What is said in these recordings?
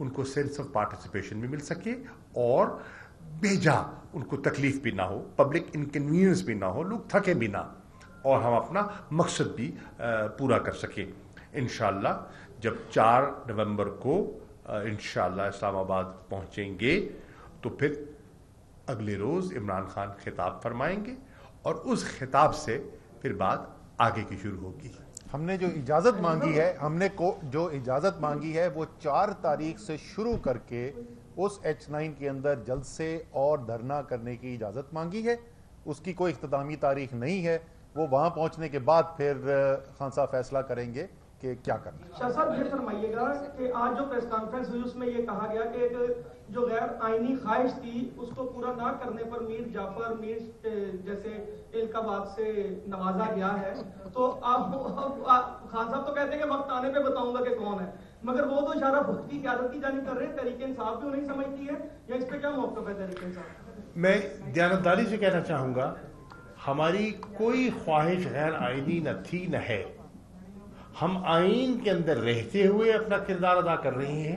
ان کو sense of participation بھی مل سکے اور بیجا ان کو تکلیف بھی نہ ہو, پبلک انکنوینئنس بھی نہ ہو, لوگ تھکے بھی نہ, اور ہم اپنا مقصد بھی پورا کر سکیں. انشاءاللہ جب 4 نومبر کو انشاءاللہ اسلام آباد پہنچیں گے تو پھر اگلے روز عمران خان خطاب فرمائیں گے اور اس خطاب سے پھر بات آگے کی شروع ہوگی. ہم نے جو اجازت مانگی ہے, جو اجازت مانگی ہے وہ 4 تاریخ سے شروع کر کے اس H9 کے اندر جلسے اور دھرنا کرنے کی اجازت مانگی ہے. اس کی کوئی اختتامی تاریخ نہیں ہے, وہ وہاں پہنچنے کے بعد پھر خان صاحب فیصلہ کریں گے کہ کیا کرنا. شاہ صاحب یہ فرمائیے گا کہ آج جو پریس کانفرنس ہوئی اس میں یہ کہا گیا کہ ایک جو غیر آئینی خواہش تھی اس کو پورا نہ کرنے پر میر جعفر میر جیسے القابات سے نوازا گیا ہے. تو آپ خان صاحب تو کہتے ہیں کہ وقت آنے پہ بتاؤں گا کہ کون ہے, مگر وہ تو اشارہ بھوت کی قیادت کی جانب کر رہے ہیں. تحریک انصاف بھی انہیں سمجھتی ہے, یا اس پہ کیا موقف ہے تحریک انصاف؟ میں دیانتداری سے کہنا چاہوں گا ہماری کوئی خواہش غیر آئینی نہ تھی نہ ہے. ہم آئین کے اندر رہتے ہوئے اپنا کردار ادا کر رہے ہیں.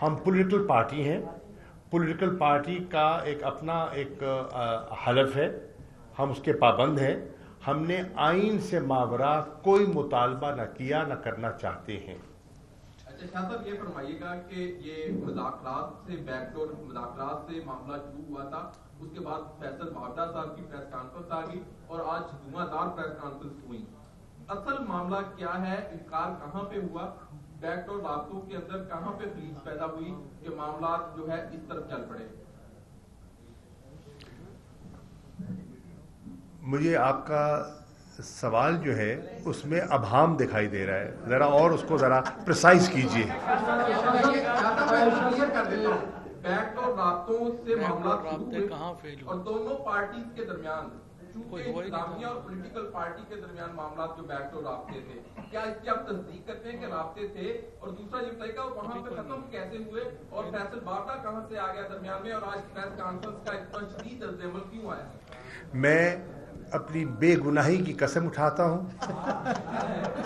ہم پولیٹیکل پارٹی ہیں, پولیٹیکل پارٹی کا ایک اپنا ایک حلف ہے, ہم اس کے پابند ہیں. ہم نے آئین سے ماورا کوئی مطالبہ نہ کیا نہ کرنا چاہتے ہیں. اچھا شاہ صاحب یہ فرمائیے گا کہ یہ مذاکرات سے بیک ڈور مذاکرات سے معاملہ شروع ہوا تھا, اس کے بعد فیصل باوٹا صاحب کی پریس کانفرنس آ گئی اور آج دھواں دار پریس کانفرنس ہوئی. اصل معاملہ کیا ہے, انکار کہاں پہ ہوا, بیک ڈور رابطوں کے اندر کہاں پہ خلیج پیدا ہوئی کہ معاملات جو ہے اس طرف چل پڑے؟ مجھے آپ کا سوال جو ہے اس میں ابہام دکھائی دے رہا ہے, ذرا اور اس کو ذرا پریسائز کیجئے. بیک ڈور رابطوں سے معاملات شروع ہوئے اور دونوں پارٹیز کے درمیان, چونکہ اسلامیہ اور پولیٹیکل پارٹی کے درمیان معاملات جو بیک ڈور رابطے تھے, کیا اس کی آپ تصدیق کرتے ہیں کہ رابطے تھے؟ اور دوسرا یہ بتائیے گا وہاں پہ ختم کیسے ہوئے اور فیصل باوٹا کہاں سے آ گیا درمیان میں, اور آج پریس کانفرنس کا اتنا شدید رد عمل کیوں آیا؟ میں اپنی بے گناہی کی قسم اٹھاتا ہوں,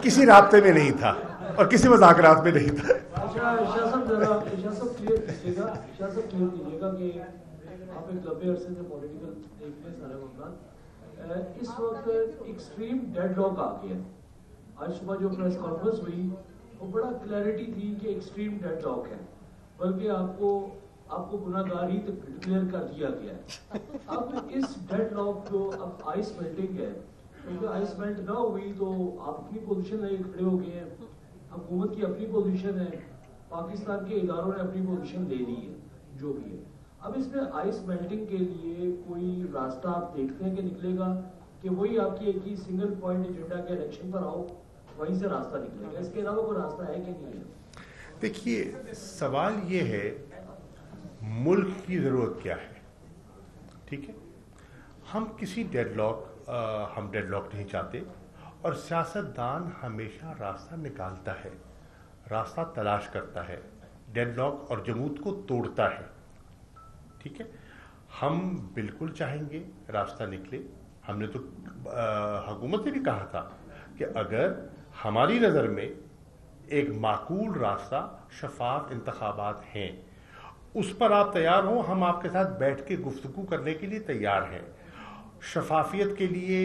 کسی رابطے میں نہیں تھا اور کسی مذاکرات میں نہیں تھا. شاہ صاحب ذرا شاہ صاحب کلیئر کیجیے گا, شاہ صاحب کلیئر کیجیے گا کہ آپ ایک لمبے عرصے سے پولیٹیکل دیکھتے ہیں سارے معاملات. اس وقت ایکسٹریم ڈیڈ لاک آ گیا. آج صبح جو پریس کانفرنس ہوئی وہ بڑا کلیئرٹی تھی کہ ایکسٹریم ڈیڈ لاک ہے, بلکہ آپ کو گناہ گاری ڈکلیئر کر دیا گیا ہے. اب اس ڈیڈ لاک جو اب آئس میلٹنگ ہے, کیونکہ آئس میلٹ نہ ہوئی تو آپ اپنی پوزیشن ہے کھڑے ہو گئے ہیں, حکومت کی اپنی پوزیشن ہے, پاکستان کے اداروں نے اپنی پوزیشن لے لی ہے جو بھی ہے. اب اس میں آئس میلٹنگ کے لیے کوئی راستہ آپ دیکھتے ہیں کہ نکلے گا, کہ وہی آپ کی ایک ہی سنگل پوائنٹ ایجنڈا کے الیکشن پر آؤ, وہیں سے راستہ نکلے گا, اس کے علاوہ کوئی راستہ ہے کہ نہیں ہے؟ دیکھیے سوال یہ ہے ملک کی ضرورت کیا ہے. ٹھیک ہے, ہم کسی ڈیڈ لاک نہیں چاہتے, اور سیاست دان ہمیشہ راستہ نکالتا ہے, راستہ تلاش کرتا ہے, ڈیڈ لاک اور جمود کو توڑتا ہے. ٹھیک ہے, ہم بالکل چاہیں گے راستہ نکلے. ہم نے تو حکومت سے بھی کہا تھا کہ اگر ہماری نظر میں ایک معقول راستہ شفاف انتخابات ہیں, اس پر آپ تیار ہوں, ہم آپ کے ساتھ بیٹھ کے گفتگو کرنے کے لیے تیار ہیں. شفافیت کے لیے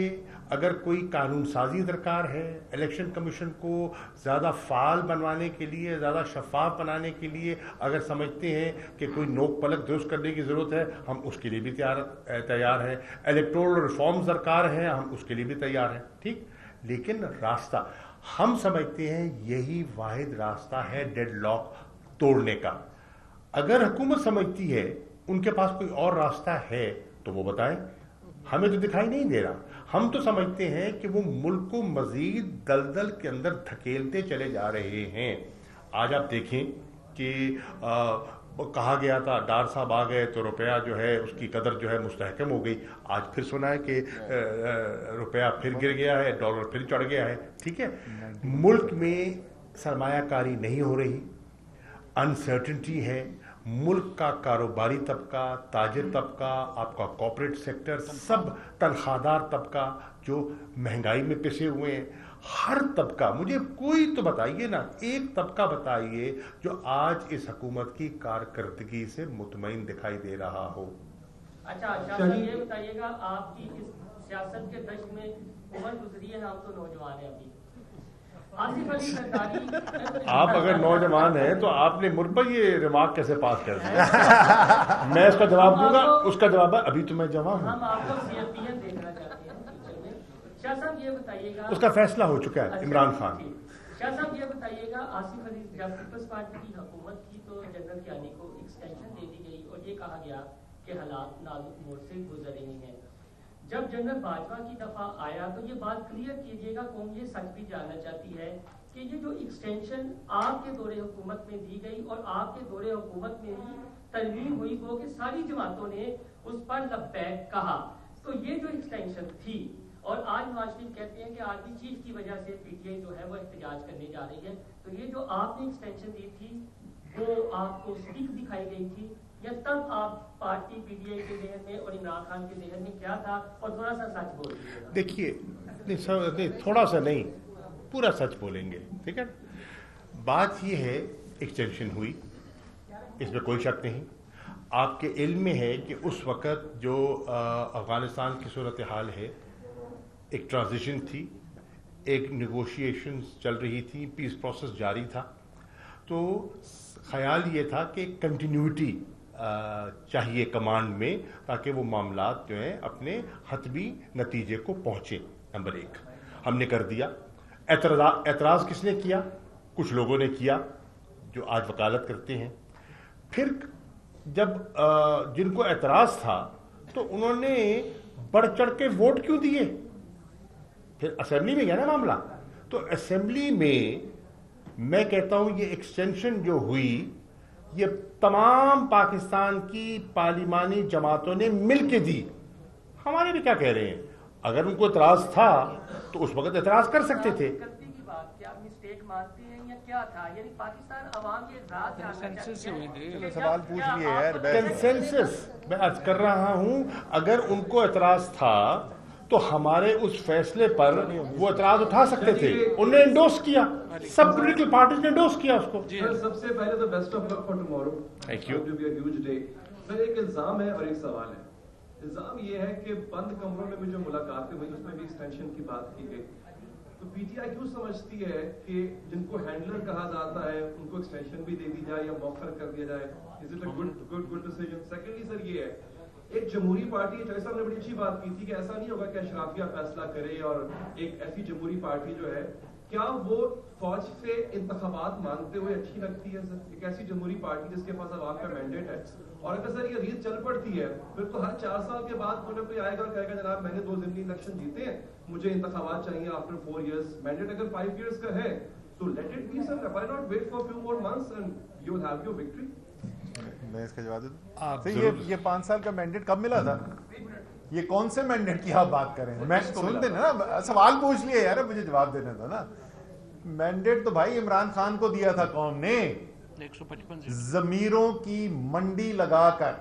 اگر کوئی قانون سازی درکار ہے, الیکشن کمیشن کو زیادہ فعال بنوانے کے لیے, زیادہ شفاف بنانے کے لیے اگر سمجھتے ہیں کہ کوئی نوک پلک درست کرنے کی ضرورت ہے, ہم اس کے لیے بھی تیار ہیں. الیکٹورل ریفارمز درکار ہیں, ہم اس کے لیے بھی تیار ہیں. ٹھیک, لیکن راستہ ہم سمجھتے ہیں یہی واحد راستہ ہے ڈیڈ لاک توڑنے کا. اگر حکومت سمجھتی ہے ان کے پاس کوئی اور راستہ ہے تو وہ بتائیں, ہمیں تو دکھائی نہیں دے رہا. ہم تو سمجھتے ہیں کہ وہ ملک کو مزید دلدل کے اندر دھکیلتے چلے جا رہے ہیں. آج آپ دیکھیں کہ کہا گیا تھا ڈار صاحب آ گئے تو روپیہ جو ہے اس کی قدر جو ہے مستحکم ہو گئی. آج پھر سنا ہے کہ روپیہ پھر گر گیا ہے, ڈالر پھر چڑھ گیا ہے. ٹھیک ہے, ملک میں سرمایہ کاری نہیں ہو رہی, انسرٹنٹی ہے. ملک کا کاروباری طبقہ, تاجر طبقہ, آپ کا کارپوریٹ سیکٹر, سب تنخواہ دار طبقہ جو مہنگائی میں پسے ہوئے ہیں. ہر طبقہ, مجھے کوئی تو بتائیے نا, ایک طبقہ بتائیے جو آج اس حکومت کی کارکردگی سے مطمئن دکھائی دے رہا ہو. اچھا صاحب یہ بتائیے گا, آپ کی اس سیاست کے دشت میں عمر گزری ہے, ہم تو نوجوان ہیں ابھی. آصف علی زرداری, آپ اگر نوجوان ہیں تو آپ نے مجھ پر یہ ریمارک کیسے پاس کر دیا؟ میں اس کا جواب دوں گا. اس کا جواب ہے ابھی تو میں جوان ہوں. ہم آپ کو CFPN دیکھنا چاہتے ہیں فیوچر میں. شاہ صاحب یہ بتائیے گا, اس کا فیصلہ ہو چکا ہے, عمران خان. شاہ صاحب یہ بتائیے گا, آصف علی جب پیپلز پارٹی کی حکومت کی تو جنرل کیانی کو ایکسٹینشن دے دی گئی اور یہ کہا گیا کہ حالات نازک موڑ سے گزر رہے ہیں. جب جنرل باجوہ کی دفعہ آیا تو یہ بات کلیئر کیجیے گا, قوم یہ سچ بھی جاننا چاہتی ہے کہ یہ جو ایکسٹینشن آپ کے دور حکومت میں دی گئی اور آپ کے دور حکومت میں ہی ترمیم ہوئی وہ کہ ساری جماعتوں نے اس پر لبیک کہا, تو یہ جو ایکسٹینشن تھی, اور آج نواز شریف کہتے ہیں کہ آرمی چیف کی وجہ سے PTI جو ہے وہ احتجاج کرنے جا رہی ہے, تو یہ جو آپ نے ایکسٹینشن دی تھی وہ آپ کو سٹک دکھائی گئی تھی یا تب آپ پارٹی PTI کے ذہن میں اور عمران خان کے ذہن میں کیا تھا؟ اور تھوڑا سا سچ بول دیجیے. دیکھیے تھوڑا سا نہیں, پورا سچ بولیں گے, ٹھیک ہے. بات یہ ہے ایکسٹینشن ہوئی, اس میں کوئی شک نہیں. آپ کے علم میں ہے کہ اس وقت جو افغانستان کی صورتحال ہے, ایک ٹرانزیشن تھی, ایک نیگوشیشنز چل رہی تھی, پیس پروسیس جاری تھا, تو خیال یہ تھا کہ کنٹینیوٹی چاہیے کمانڈ میں تاکہ وہ معاملات جو ہیں اپنے حتمی نتیجے کو پہنچے. نمبر 1 ہم نے کر دیا. اعتراض کس نے کیا؟ کچھ لوگوں نے کیا جو آج وکالت کرتے ہیں. پھر جب جن کو اعتراض تھا تو انہوں نے بڑھ چڑھ کے ووٹ کیوں دیے؟ پھر اسمبلی میں گیا نا معاملہ, تو اسمبلی میں میں کہتا ہوں یہ ایکسٹینشن جو ہوئی یہ تمام پاکستان کی پارلیمانی جماعتوں نے مل کے دی. ہمارے بھی کیا کہہ رہے ہیں, اگر ان کو اعتراض تھا تو اس وقت اعتراض کر سکتے تھے. سوال پوچھ لیے یار, کنسنسس میں عرض کر رہا ہوں, اگر ان کو اعتراض تھا تو ہمارے اس فیصلے پر وہ اعتراض اٹھا سکتے تھے. انہوں نے انڈورس کیا, سب پولیٹیکل پارٹیز نے انڈورس کیا اس کو. سب سے پہلے تو best of luck for tomorrow. Thank you. Sir ایک الزام ہے اور ایک سوال ہے. الزام یہ ہے کہ بند کمروں میں بھی جو ملاقاتیں ہوئی اس میں بھی ایکسٹینشن کی بات کی گئی, تو PTI کیوں سمجھتی ہے کہ جن کو ہینڈلر کہا جاتا ہے ان کو ایکسٹینشن بھی دے دی جائے یا مؤخر کر دیا جائے؟ Is it a good decision? Secondly sir یہ ہے, ایک جمہوری پارٹی, چوہے صاحب نے بڑی اچھی بات کی تھی کہ ایسا نہیں ہوگا کہ اشرافیہ فیصلہ کرے, اور ایک ایسی جمہوری پارٹی جو ہے کیا وہ فوج سے انتخابات مانگتے ہوئے اچھی لگتی ہے سر؟ ایک ایسی جمہوری پارٹی جس کے پاس عوام کا مینڈیٹ ہے, اور اگر سر یہ ریت چل پڑتی ہے پھر تو ہر 4 سال کے بعد کوئی نہ کوئی آئے گا اور کہے گا جناب میں نے 2 ضمنی الیکشن جیتے ہیں, مجھے انتخابات چاہیے آفٹر 4 years. مینڈیٹ اگر 5 years کا ہے تو let it be sir, why not wait for few more months and you will have your victory. میں اس کا جواب دوں. یہ 5 سال کا مینڈیٹ کب ملا تھا؟ یہ کون سے مینڈیٹ کی آپ بات کریں؟ میں سن دینا نا, سوال پوچھ لیے یار, مجھے جواب دینا تھا نا. مینڈیٹ تو بھائی عمران خان کو دیا تھا قوم نے, 155 ضمیروں کی منڈی لگا کر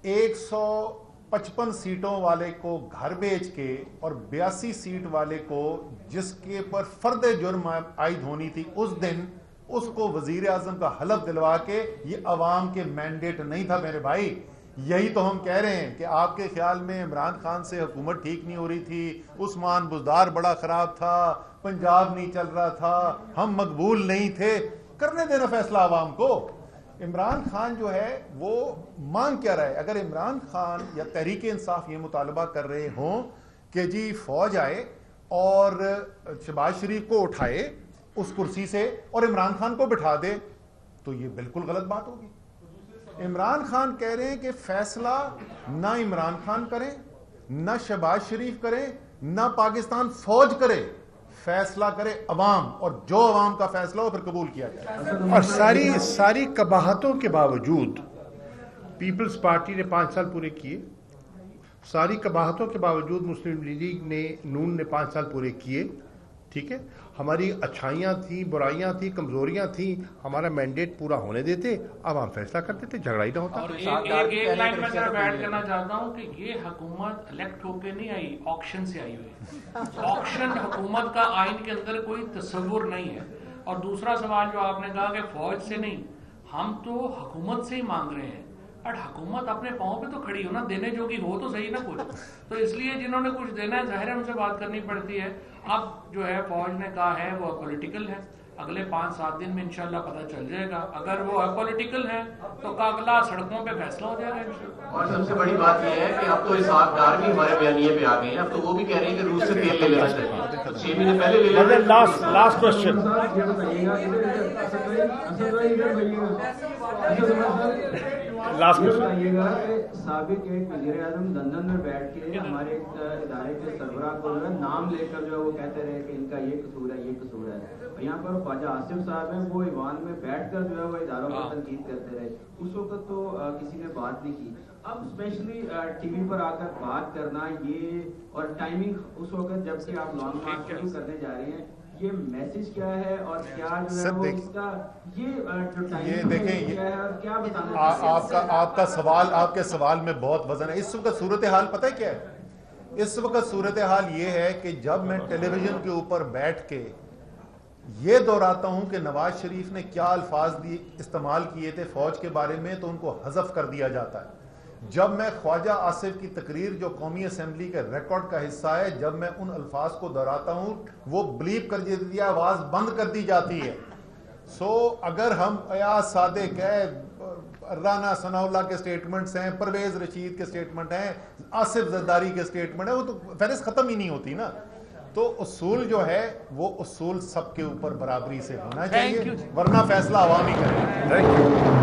155 سیٹوں والے کو گھر بیچ کے اور 82 سیٹ والے کو جس کے پر فرد جرم عائد ہونی تھی اس دن اس کو وزیر اعظم کا حلف دلوا کے, یہ عوام کے مینڈیٹ نہیں تھا میرے بھائی. یہی تو ہم کہہ رہے ہیں کہ آپ کے خیال میں عمران خان سے حکومت ٹھیک نہیں ہو رہی تھی, عثمان بزدار بڑا خراب تھا, پنجاب نہیں چل رہا تھا, ہم مقبول نہیں تھے. کرنے دینا فیصلہ عوام کو. عمران خان جو ہے وہ مانگ کیا رہا ہے؟ اگر عمران خان یا تحریک انصاف یہ مطالبہ کر رہے ہوں کہ جی فوج آئے اور شہباز شریف کو اٹھائے اس کرسی سے اور عمران خان کو بٹھا دے, تو یہ بالکل غلط بات ہوگی. عمران خان کہہ رہے ہیں کہ فیصلہ نہ عمران خان کریں, نہ شہباز شریف کریں, نہ پاکستان فوج کرے, فیصلہ کرے عوام, اور جو عوام کا فیصلہ ہو پھر قبول کیا جائے. اور ساری قباحتوں کے باوجود پیپلز پارٹی نے 5 سال پورے کیے, ساری قباحتوں کے باوجود مسلم لیگ نے, نون نے 5 سال پورے کیے, ٹھیک ہے، ہماری اچھائیاں تھیں، برائیاں تھیں، کمزوریاں تھیں، ہمارا مینڈیٹ پورا ہونے دیتے، اب ہم فیصلہ کرتے تھے، جھگڑا ہی نہ ہوتا. اور ایک لائن میں صرف ایڈ کرنا چاہتا ہوں کہ یہ حکومت الیکٹ ہو کے نہیں آئی، آکشن سے آئی ہوئی. آکشن حکومت کا آئین کے اندر کوئی تصور نہیں ہے. اور دوسرا سوال جو آپ نے کہا کہ فوج سے نہیں، ہم تو حکومت سے ہی مانگ رہے ہیں. بٹ حکومت اپنے پاؤں پہ تو کھڑی ہو نا، دینے جو کی ہو تو صحیح نا کچھ. تو اس لیے جنہوں نے کچھ دینا ہے ظاہر ہے ان سے بات کرنی پڑتی ہے. اب جو ہے فوج نے کہا ہے وہ پولیٹیکل ہے، اگلے 5-7 دن میں انشاءاللہ پتہ چل جائے گا. اگر وہ پولیٹیکل ہے تو اگلا سڑکوں پہ فیصلہ ہو جائے گا انشاءاللہ. اور سب سے بڑی بات یہ ہے کہ اب تو اسحاق ڈار بھی ہمارے بیانیے پہ آ گئے ہیں. اب تو وہ بھی کہہ رہے ہیں کہ روس سے تیل لے لینا چاہیے، 6 مہینے پہلے لے لینا. Last question. لاسٹ بتائیے گا کہ سابق ایک وزیر اعظم لندن میں بیٹھ کے ہمارے ادارے کے سربراہ کو جو ہے نام لے کر جو ہے وہ کہتے رہے کہ ان کا یہ قصور ہے، یہ قصور ہے. اور یہاں پر خواجہ آصف صاحب ہیں، وہ ایوان میں بیٹھ کر جو ہے وہ اداروں کو تنقید کرتے رہے. اس وقت تو کسی نے بات نہیں کی. اب اسپیشلی ٹی وی پر آ کر بات کرنا یہ، اور ٹائمنگ اس وقت جب کہ آپ لانگ مارچ شروع کرنے جا رہے ہیں، یہ میسج کیا ہے اور کیا جو ہے وہ اس کا یہ جو ٹائمنگ کیا ہے اور کیا بتانا آپ کے سوال میں بہت وزن ہے. اس وقت صورتحال پتہ ہے کیا ہے؟ اس وقت صورتحال یہ ہے کہ جب میں ٹیلی ویژن کے اوپر بیٹھ کے یہ دہراتا ہوں کہ نواز شریف نے کیا الفاظ استعمال کیے تھے فوج کے بارے میں تو ان کو حذف کر دیا جاتا ہے. جب میں خواجہ آصف کی تقریر جو قومی اسمبلی کے ریکارڈ کا حصہ ہے، جب میں ان الفاظ کو دہراتا ہوں وہ بلیپ کر دی آواز بند کر دی جاتی ہے. سو اگر ہم ایاز صادق ہے، رانا ثناء اللہ کے سٹیٹمنٹس ہیں، پرویز رشید کے سٹیٹمنٹ ہیں، آصف زرداری کے سٹیٹمنٹ ہیں، وہ تو فہرست ختم ہی نہیں ہوتی نا. تو اصول جو ہے وہ اصول سب کے اوپر برابری سے ہونا چاہیے، ورنہ فیصلہ عوام ہی کرے.